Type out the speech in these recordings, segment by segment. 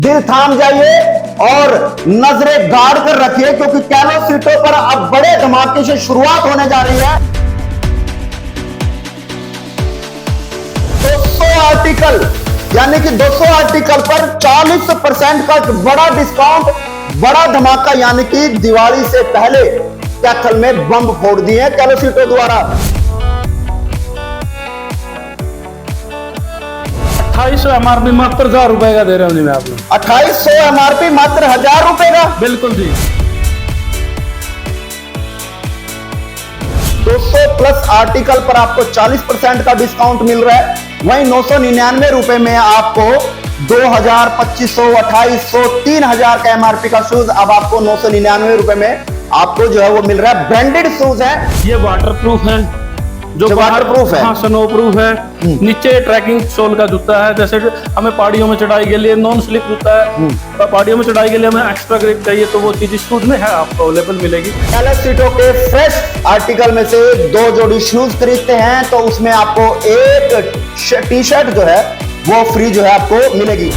दिल थाम जाइए और नजरें गाड़ कर रखिए, क्योंकि कैलो सीटों पर अब बड़े धमाके से शुरुआत होने जा रही है। 200 आर्टिकल यानी कि 200 आर्टिकल पर 40% का बड़ा डिस्काउंट, बड़ा धमाका, यानी कि दिवाली से पहले कैथल में बम फोड़ दिए कैलो सीटों द्वारा। 2800 एमआरपी मात्र 1000 रुपए का दे रहे हूँ मैं आपको। 2800 एमआरपी मात्र 1000 रुपए का। बिल्कुल जी। 200 प्लस आर्टिकल पर आपको 40% का डिस्काउंट मिल रहा है। वहीं 999 रुपए में आपको 2000, 2500, 2800, 3000 का एमआरपी का शूज अब आपको 999 रुपए में आपको जो है वो मिल रहा है। ब्रांडेड शूज है, ये वाटर प्रूफ है, जो वाटर प्रूफ है। हाँ, स्नो प्रूफ है। नीचे ट्रैकिंग सोल का जूता है, जैसे हमें पहाड़ियों में चढ़ाई के लिए नॉन स्लिप जूता है, तो पहाड़ियों में चढ़ाई के लिए हमें एक्स्ट्रा ग्रिप चाहिए, तो वो चीज शूज में है, आपको अवेलेबल मिलेगी। कैलो सीटों के फ्रेश आर्टिकल में से 2 जोड़ी शूज खरीदते हैं तो उसमें आपको एक टी शर्ट जो है वो फ्री जो है आपको मिलेगी।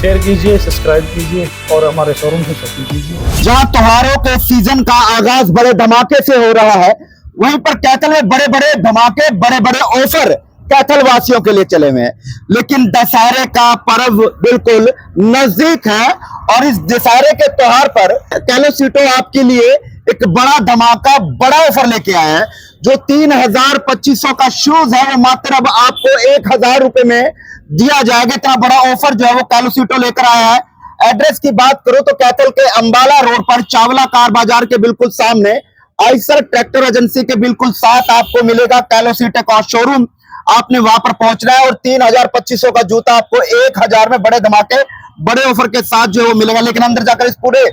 शेयर कीजिए, सब्सक्राइब कीजिए और हमारे शोरूम से शॉपिंग कीजिए। जहां त्योहारों के सीजन का आगाज बड़े धमाके से हो रहा है, वहीं पर कैथल में बड़े बड़े धमाके, बड़े बड़े ऑफर कैथल वासियों के लिए चले हुए हैं। लेकिन दशहरे का पर्व बिल्कुल नजदीक है और इस दशहरे के त्योहार पर कैलो सीटों आपके लिए एक बड़ा धमाका, बड़ा ऑफर लेके आया है। जो 3000, 2500 का शूज है वो मात्र अब आपको 1000 रुपए में दिया जाएगा। इतना बड़ा ऑफर जो है वो कैलो सीटों लेकर आया है। एड्रेस की बात करो तो कैथल के अंबाला रोड पर चावला कार बाजार के बिल्कुल सामने आइसर ट्रैक्टर एजेंसी के बिल्कुल साथ आपको मिलेगा कैलो सीटों का शोरूम। आपने वहां पर पहुंचना है और 3000, 2500 का जूता आपको 1000 में बड़े धमाके, बड़े ऑफर के साथ जो वो मिलेगा। लेकिन अंदर जाकर इस पूरे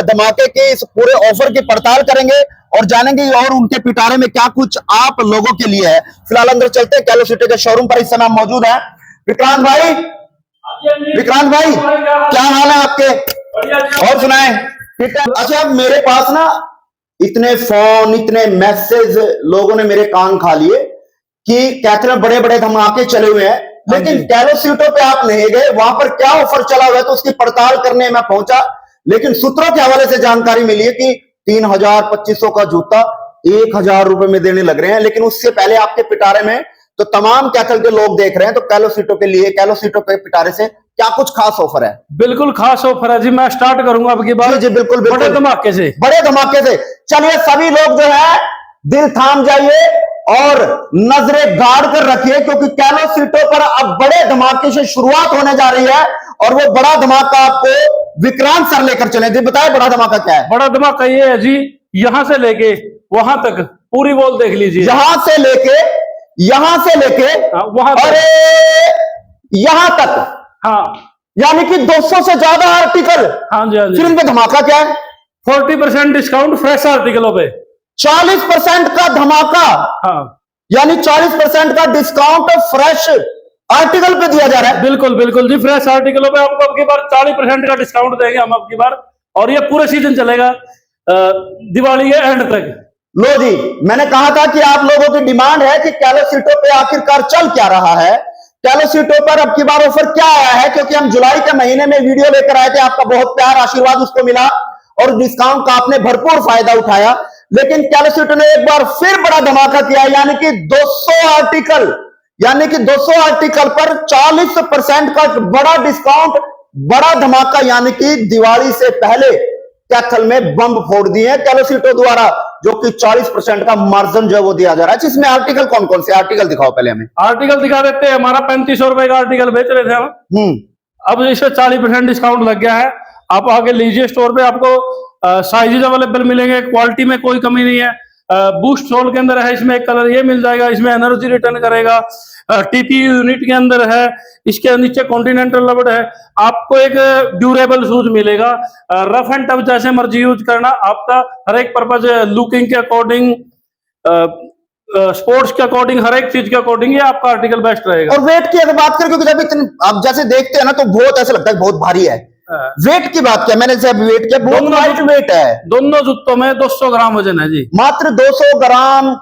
धमाके के, इस पूरे ऑफर की पड़ताल करेंगे और जानेंगे और उनके पिटारे में क्या कुछ आप लोगों के लिए है। फिलहाल अंदर चलते हैं। कैलो सीटों के शोरूम पर इस समय मौजूद है विक्रांत भाई। विक्रांत भाई, क्या हाल है आपके? और सुनाए। अच्छा, अब मेरे पास ना इतने फोन, इतने मैसेज, लोगों ने मेरे कान खा लिए कि कैथल में बड़े बड़े धमाके चले हुए हैं, लेकिन कैलो सीटों पे आप नहीं गए। वहां पर क्या ऑफर चला हुआ है तो उसकी पड़ताल करने मैं पहुंचा। लेकिन सूत्रों के हवाले से जानकारी मिली है कि 3000, 2500 का जूता 1000 रुपए में देने लग रहे हैं। लेकिन उससे पहले आपके पिटारे में तो तमाम कैथल के लोग देख रहे हैं, तो कैलो सीटों के लिए, कैलो सीटों के पिटारे से क्या कुछ खास ऑफर है? बिल्कुल खास ऑफर है जी। मैं स्टार्ट करूंगा आपकी बात। जी बिल्कुल, बड़े धमाके से, बड़े धमाके से। चलिए सभी लोग जो है दिल थाम जाइए और नजरें गाड़ कर रखिए, क्योंकि कैलो सीटों पर अब बड़े धमाके से शुरुआत होने जा रही है। और वो बड़ा धमाका आपको विक्रांत सर लेकर चले। जी बताए, बड़ा धमाका क्या है? बड़ा धमाका ये है जी, यहां से लेके वहां तक पूरी वॉल देख लीजिए। यहां से लेके वहां अरे यहां तक, हाँ, यानी कि 200 से ज्यादा आर्टिकल। हाँ जी, हाँ जी। फिर इनपे धमाका क्या है? 40% डिस्काउंट फ्रेश आर्टिकलों पे। 40% का धमाका, हाँ, यानी 40% का डिस्काउंट फ्रेश आर्टिकल पे दिया जा रहा है। बिल्कुल बिल्कुल जी। फ्रेश आर्टिकलों पे आपको अब की बार 40% का डिस्काउंट देंगे हम अब की बार, और ये पूरे सीजन चलेगा दिवाली के एंड तक। लो जी, मैंने कहा था कि आप लोगों की डिमांड है कि कैलो सीटों पे आखिरकार चल क्या रहा है, कैलो सीटों पर अब की बार ऑफर क्या आया है। क्योंकि हम जुलाई के महीने में वीडियो लेकर आए थे, आपका बहुत प्यार, आशीर्वाद उसको मिला और डिस्काउंट का आपने भरपूर फायदा उठाया। लेकिन कैलो सीटों ने एक बार फिर बड़ा धमाका किया, यानी कि 200 आर्टिकल पर 40% का बड़ा डिस्काउंट, बड़ा धमाका, यानी कि दिवाली से पहले कैथल में बम फोड़ दिए कैलो सीटों द्वारा, जो कि 40% का मार्जिन जो है वो दिया जा रहा है। इसमें आर्टिकल कौन कौन से आर्टिकल दिखाओ पहले हमें। आर्टिकल दिखा देते हैं। हमारा 3500 रुपए का आर्टिकल बेच रहे थे हम, अब इस 40% डिस्काउंट लग गया है। आप आगे लीजिए स्टोर पे, आपको साइजेज अवेलेबल मिलेंगे, क्वालिटी में कोई कमी नहीं है। बूस्ट सोल के अंदर है, इसमें एक कलर ये मिल जाएगा, इसमें एनर्जी रिटर्न करेगा। टीपीयू यूनिट के अंदर है, इसके नीचे कॉन्टिनेंटल रबड़ है। आपको एक ड्यूरेबल शूज मिलेगा, रफ एंड टफ जैसे मर्जी यूज करना, आपका हर एक पर्पज, लुकिंग के अकॉर्डिंग, स्पोर्ट्स के अकॉर्डिंग, हर एक चीज के अकॉर्डिंग ये आपका आर्टिकल बेस्ट रहेगा। और वेट की अगर बात करें, क्योंकि जब इतने आप जैसे देखते हैं ना तो बहुत ऐसा लगता है बहुत भारी है। वेट की बात किया मैंने, जब वेट किया, बहुत लाइट वेट है। दोनों जूतों में 200 ग्राम वजन है जी, मात्र 200 ग्राम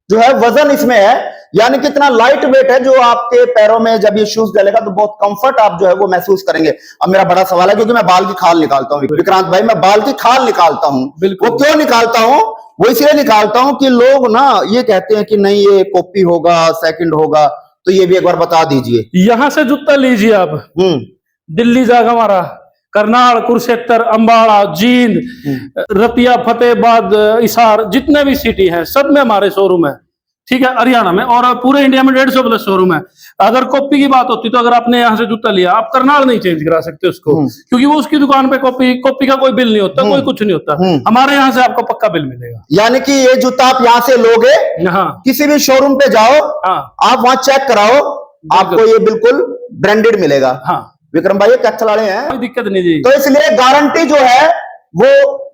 जो है वजन इसमें है, यानी कि इतना लाइट वेट है जो आपके पैरों में जब ये शूज डलेगा तो बहुत कंफर्ट आप जो है वो महसूस करेंगे। अब मेरा बड़ा सवाल है, क्योंकि मैं बाल की खाल निकालता हूँ विक्रांत भाई, मैं बाल की खाल निकालता हूँ। वो क्यों निकालता हूँ? वो इसलिए निकालता हूँ कि लोग ना ये कहते हैं कि नहीं ये कॉपी होगा, सेकंड होगा, तो ये भी एक बार बता दीजिए। यहाँ से जूता लीजिए आप, दिल्ली जाएगा हमारा, करनाल, कुरुक्षेत्र, अंबाला, जींद, रतिया, फतेहाबाद, हिसार, जितने भी सिटी हैं सब में हमारे शोरूम है, ठीक है, हरियाणा में, और पूरे इंडिया में 150 प्लस शोरूम है। अगर कॉपी की बात होती तो अगर आपने यहाँ से जूता लिया, आप करनाल नहीं चेंज करा सकते उसको, क्योंकि वो उसकी दुकान पे कॉपी का कोई बिल नहीं होता, कोई कुछ नहीं होता। हमारे यहाँ से आपको पक्का बिल मिलेगा। यानी कि ये जूता आप यहाँ से लोगे, किसी भी शोरूम पे जाओ, आप वहां चेक कराओ, आपको ये बिल्कुल ब्रांडेड मिलेगा। विक्रम भाई ये कैथल वाले हैं, कोई दिक्कत नहीं जी। तो इसलिए गारंटी जो है वो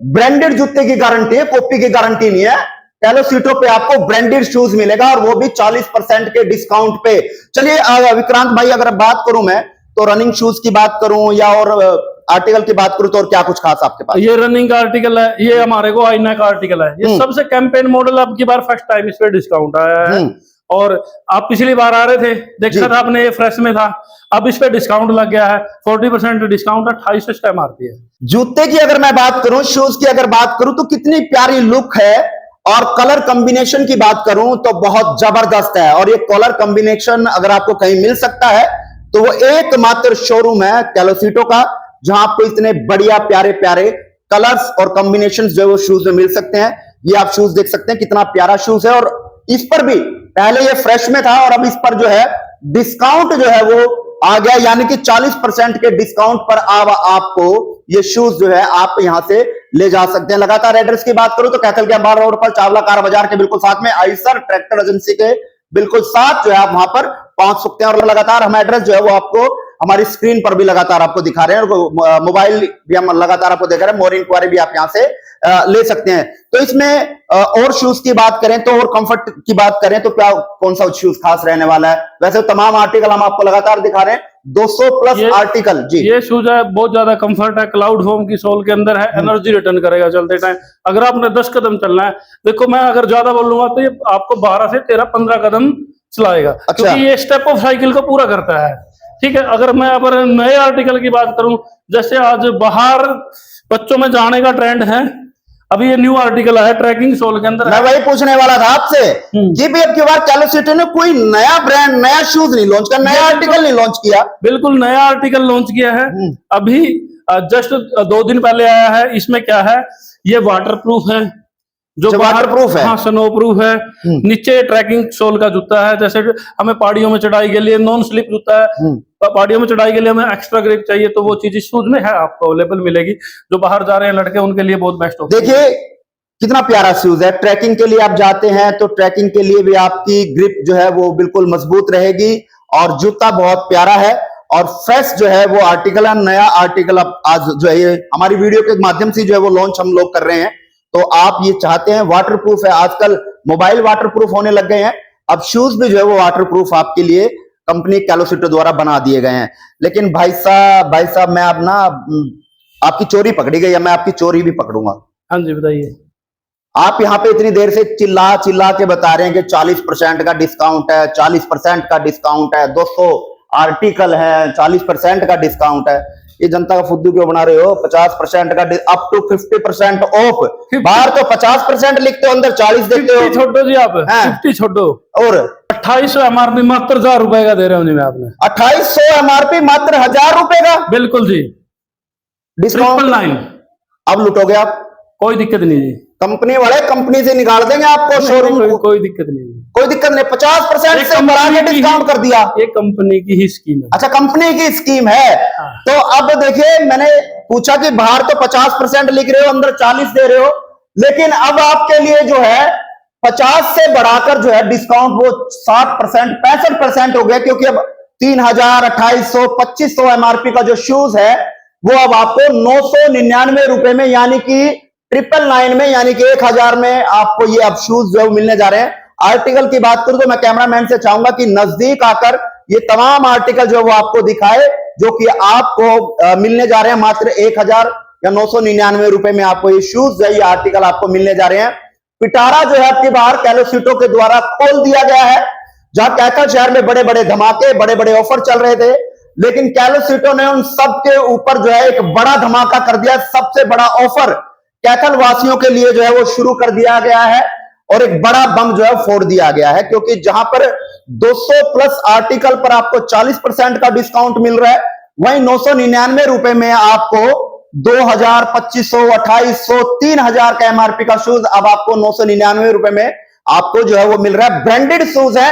ब्रांडेड जूते की गारंटी है, कॉपी की गारंटी नहीं है। कैलोसिटो पे आपको ब्रांडेड शूज मिलेगा और वो भी 40% के डिस्काउंट पे। चलिए विक्रांत भाई, अगर बात करूं मैं तो रनिंग शूज की बात करूं या और आर्टिकल की बात करूं तो और क्या कुछ खास आपके पास? ये रनिंग का आर्टिकल है, ये हमारे को आईना का आर्टिकल है, ये सबसे कैंपेन मॉडल अब की बार फर्स्ट टाइम इस पे डिस्काउंट आया है। और आप पिछली बार आ रहे थे, देखा था आपने, ये फ्रेश में था, अब इस पे डिस्काउंट लग गया है, 40% डिस्काउंट, 2800 MRP है। जूते की अगर मैं बात करूं, शूज की अगर बात करूं तो कितनी प्यारी लुक है, और कलर कॉम्बिनेशन की बात करूं तो बहुत जबरदस्त है। और ये कलर कॉम्बिनेशन अगर आपको कहीं मिल सकता है तो वो एकमात्र शोरूम है कैलोसिटो का, जहां आपको इतने बढ़िया प्यारे प्यारे कलर्स और कॉम्बिनेशन जो है वो शूज में मिल सकते हैं। ये आप शूज देख सकते हैं, कितना प्यारा शूज है, और इस पर भी पहले ये फ्रेश में था और अब इस पर जो है डिस्काउंट जो है वो आ गया, यानी कि 40% के डिस्काउंट पर अब आपको ये शूज जो है आप यहां से ले जा सकते हैं। लगातार एड्रेस की बात करूं तो कैथल के अंबाला रोड पर चावला कार बाजार के बिल्कुल साथ में आइसर ट्रैक्टर एजेंसी के बिल्कुल साथ जो है आप वहां पर पहुंच सकते हैं। और लगातार हम एड्रेस जो है वो आपको हमारी स्क्रीन पर भी लगातार आपको दिखा रहे हैं, और मोबाइल भी हम लगातार आपको दिखा रहे हैं। मोर इंक्वायरी भी आप यहां से ले सकते हैं। तो इसमें और शूज की बात करें तो, और कंफर्ट की बात करें तो क्या कौन सा शूज खास रहने वाला है? वैसे तमाम आर्टिकल हम आपको लगातार दिखा रहे हैं, 200 प्लस आर्टिकल जी। ये शूज है, बहुत ज्यादा कंफर्ट है, क्लाउड होम की सोल के अंदर है, एनर्जी रिटर्न करेगा चलते टाइम। अगर आपने 10 कदम चलना है, देखो मैं अगर ज्यादा बोलूंगा तो ये आपको 12 से 13-15 कदम चलाएगा। अच्छा। क्योंकि ये स्टेप ऑफ साइकिल को पूरा करता है, ठीक है। अगर मैं अगर नए आर्टिकल की बात करूं, जैसे आज बाहर बच्चों में जाने का ट्रेंड है, अभी ये न्यू आर्टिकल है ट्रैकिंग सोल के अंदर। मैं वही पूछने वाला था आपसे कि भी अब की बार कैलोसिटो ने कोई नया ब्रांड, नया शूज नहीं लॉन्च किया, नया आर्टिकल नहीं लॉन्च किया। बिल्कुल नया आर्टिकल लॉन्च किया है, अभी जस्ट 2 दिन पहले आया है। इसमें क्या है, ये वाटरप्रूफ है, जो वाटरप्रूफ है, हाँ स्नो प्रूफ है। नीचे ट्रैकिंग सोल का जूता है, जैसे हमें पहाड़ियों में चढ़ाई के लिए नॉन स्लिप जूता है, पहाड़ियों में चढ़ाई के लिए हमें एक्स्ट्रा ग्रिप चाहिए, तो वो चीज इस शूज में है, आपको अवेलेबल मिलेगी। जो बाहर जा रहे हैं लड़के, उनके लिए बहुत बेस्ट होगा। देखिए कितना प्यारा शूज है, ट्रैकिंग के लिए आप जाते हैं तो ट्रैकिंग के लिए भी आपकी ग्रिप जो है वो बिल्कुल मजबूत रहेगी, और जूता बहुत प्यारा है और फ्रेश जो है वो आर्टिकल है, नया आर्टिकल अब आज जो है हमारी वीडियो के माध्यम से जो है वो लॉन्च हम लोग कर रहे हैं। तो आप ये चाहते हैं, वाटरप्रूफ है, आजकल मोबाइल वाटरप्रूफ होने लग गए हैं, अब शूज भी जो है वो वाटरप्रूफ आपके लिए कंपनी कैलोसिटो द्वारा बना दिए गए हैं। लेकिन भाई साहब मैं अब ना आपकी चोरी पकड़ी गई है, मैं आपकी चोरी भी पकड़ूंगा। हाँ जी बताइए। आप यहाँ पे इतनी देर से चिल्ला चिल्ला के बता रहे हैं कि 40% का डिस्काउंट है, 40% का डिस्काउंट है, 200 आर्टिकल है, 40% का डिस्काउंट है। ये जनता का फुद्दू क्यों बना रहे हो? 50% का अप टू 50% ऑफ। बाहर तो 50% लिखते हो, अंदर 40 देते हो। छोड़ो जी आप, 50 छोड़ो। और 2800 MRP मात्र 1000 रुपए का दे रहे हो आपने। 2800 MRP मात्र 1000 रुपए का? बिल्कुल जी, डिस्काउंट 999। अब लुटोगे आप? कोई दिक्कत नहीं जी, कंपनी वाले कंपनी से निकाल देंगे आपको शोरूम। कोई दिक्कत नहीं, कोई दिक्कत नहीं। 50% से बढ़ा के डिस्काउंट कर दिया। ये कंपनी की ही स्कीम है। अच्छा, कंपनी की स्कीम है। तो अब देखिए, मैंने पूछा कि बाहर तो 50% लिख रहे हो, अंदर 40 दे रहे हो, लेकिन अब आपके लिए जो है 50 से बढ़ाकर जो है डिस्काउंट वो 60%, 65% हो गया, क्योंकि अब 3000, 2800, 2500 MRP का जो शूज है वो अब आपको 999 रुपए में, यानी कि 999 में, यानी कि 1000 में आपको ये अब शूज जो मिलने जा रहे हैं। आर्टिकल की बात करूं तो मैं कैमरामैन से चाहूंगा कि नजदीक आकर ये तमाम आर्टिकल जो वो आपको दिखाए, जो कि आपको मिलने जा रहे हैं मात्र 1000 या 999 रुपए में। आपको ये शूज है, ये आर्टिकल आपको मिलने जा रहे हैं। पिटारा जो है आपके बाहर कैलोसिटो के द्वारा खोल दिया गया है, जहां कैथल शहर में बड़े बड़े धमाके, बड़े बड़े ऑफर चल रहे थे, लेकिन कैलोसिटो ने उन सब के ऊपर जो है एक बड़ा धमाका कर दिया। सबसे बड़ा ऑफर कैथल वासियों के लिए जो है वो शुरू कर दिया गया है और एक बड़ा बम जो है फोड़ दिया गया है, क्योंकि जहां पर 200 प्लस आर्टिकल पर आपको 40% का डिस्काउंट मिल रहा है, वहीं 999 रुपए में आपको 2000, 2500, 2800, 3000 का एमआरपी का शूज अब आपको 999 रुपए में आपको जो है वो मिल रहा है। ब्रांडेड शूज है,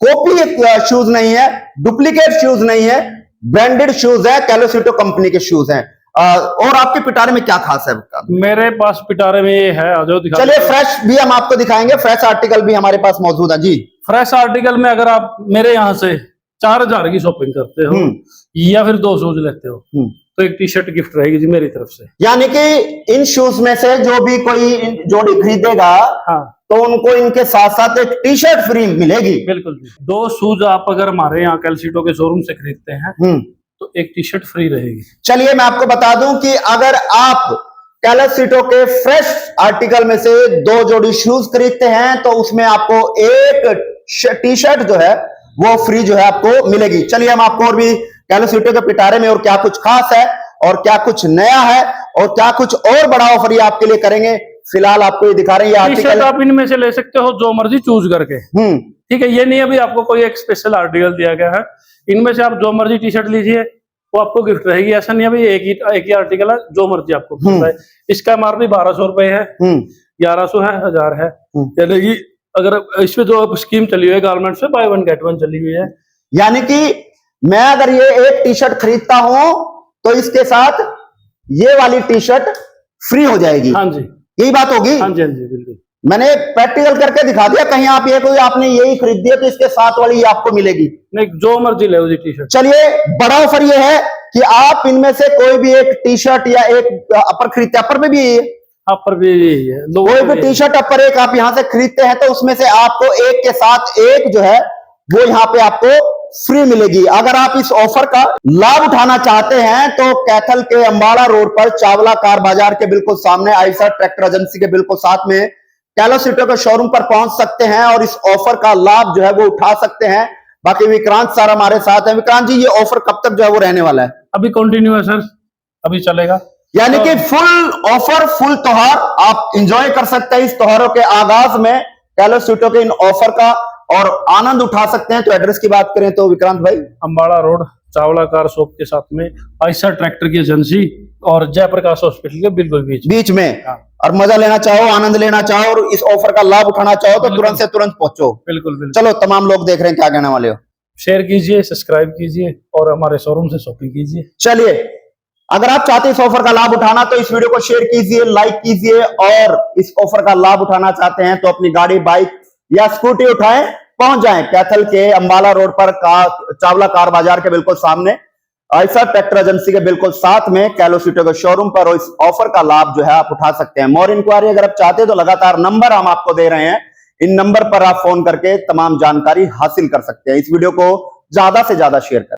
कॉपी शूज नहीं है, डुप्लीकेट शूज नहीं है, ब्रांडेड शूज है, कैलोसिटो कंपनी के शूज हैं। और आपके पिटारे में क्या खास है? मेरे पास पिटारे में ये है, जो दिखा। चलिए फ्रेश भी हम आपको दिखाएंगे, फ्रेश आर्टिकल भी हमारे पास मौजूद है जी। फ्रेश आर्टिकल में अगर आप मेरे यहाँ से 4000 की शॉपिंग करते हो या फिर 2 शूज लेते हो तो एक टी शर्ट गिफ्ट रहेगी जी मेरी तरफ से। यानी कि इन शूज में से जो भी कोई जोड़ी खरीदेगा, हाँ, तो उनको इनके साथ साथ एक टी शर्ट फ्री मिलेगी। बिल्कुल जी। 2 शूज आप अगर हमारे यहाँ कैलोसिटो के शोरूम से खरीदते हैं तो एक टी शर्ट फ्री रहेगी। चलिए मैं आपको बता दूं कि अगर आप कैलोसिटो के फ्रेश आर्टिकल में से 2 जोड़ी शूज खरीदते हैं तो उसमें आपको एक टी शर्ट जो है वो फ्री जो है आपको मिलेगी। चलिए हम आपको और भी कैलोसिटो के पिटारे में और क्या कुछ खास है और क्या कुछ नया है और क्या कुछ और बड़ा ऑफर ये आपके लिए करेंगे, फिलहाल आपको ये दिखा रहे हैं। ये आर्टिकल आप इनमें से ले सकते हो जो मर्जी चूज करके। ठीक है, ये नहीं अभी आपको कोई एक स्पेशल आर्टिकल दिया गया है, इनमें से आप जो मर्जी टी शर्ट लीजिए वो आपको गिफ्ट रहेगी। ऐसा नहीं है भाई एक ही आर्टिकल है, जो मर्जी आपको मिलता है। इसका एमआरपी 1200 रुपए है, 1100 है, 1000 है। यानी कि अगर इसमें जो स्कीम चली हुई है गारमेंट्स में बाय 1 गेट 1 चली हुई है, यानी कि मैं अगर ये एक टी शर्ट खरीदता हूं तो इसके साथ ये वाली टी शर्ट फ्री हो जाएगी। हाँ जी, यही बात होगी। हाँ जी, हाँ जी, बिल्कुल। मैंने प्रैक्टिकल करके दिखा दिया, कहीं आप ये कोई आपने यही खरीद दिया तो इसके साथ वाली आपको मिलेगी नहीं, जो मर्जी ले टी शर्ट। चलिए बड़ा ऑफर ये है कि आप इनमें से कोई भी एक टी शर्ट या एक अपर खरीदते, अपर में भी यही है, अपर भी यही है, कोई भी टी शर्ट अपर एक आप यहां से खरीदते हैं तो उसमें से आपको एक के साथ एक जो है वो यहाँ पे आपको फ्री मिलेगी। अगर आप इस ऑफर का लाभ उठाना चाहते हैं तो कैथल के अंबाला रोड पर चावला कार बाजार के बिल्कुल सामने आयशर ट्रैक्टर एजेंसी के बिल्कुल साथ में कैलोसिटो के शोरूम पर पहुंच सकते हैं और इस ऑफर का लाभ जो है वो उठा सकते हैं। बाकी विक्रांत सर हमारे साथ हैं। विक्रांत जी, ये ऑफर कब तक जो है वो रहने वाला है? अभी कंटिन्यू है सर, अभी चलेगा। यानी कि फुल ऑफर, फुल त्योहार आप एंजॉय कर सकते हैं इस त्योहारों के आगाज में कैलोसिटो के इन ऑफर का और आनंद उठा सकते हैं। तो एड्रेस की बात करें तो विक्रांत भाई, Ambala road Chawla car shop के साथ में आयशर ट्रैक्टर की एजेंसी और जयप्रकाश हॉस्पिटल के बिल्कुल बीच में। हाँ। और मजा लेना चाहो, आनंद लेना चाहो और इस ऑफर का लाभ उठाना चाहो तो तुरंत से तुरंत पहुंचो। बिल्कुल। चलो तमाम लोग देख रहे हैं, क्या कहने वाले हो? शेयर कीजिए, सब्सक्राइब कीजिए और हमारे शोरूम से शॉपिंग कीजिए। चलिए, अगर आप चाहते हैं इस ऑफर का लाभ उठाना तो इस वीडियो को शेयर कीजिए, लाइक कीजिए और इस ऑफर का लाभ उठाना चाहते हैं तो अपनी गाड़ी, बाइक या स्कूटी उठाएं, पहुंच जाएं कैथल के अंबाला रोड पर चावला कार बाजार के बिल्कुल सामने आयशर ट्रैक्टर एजेंसी के बिल्कुल साथ में कैलोसिटो के शोरूम पर, और इस ऑफर का लाभ जो है आप उठा सकते हैं। मोर इंक्वायरी अगर आप चाहते हैं तो लगातार नंबर हम आपको दे रहे हैं, इन नंबर पर आप फोन करके तमाम जानकारी हासिल कर सकते हैं। इस वीडियो को ज्यादा से ज्यादा शेयर करें।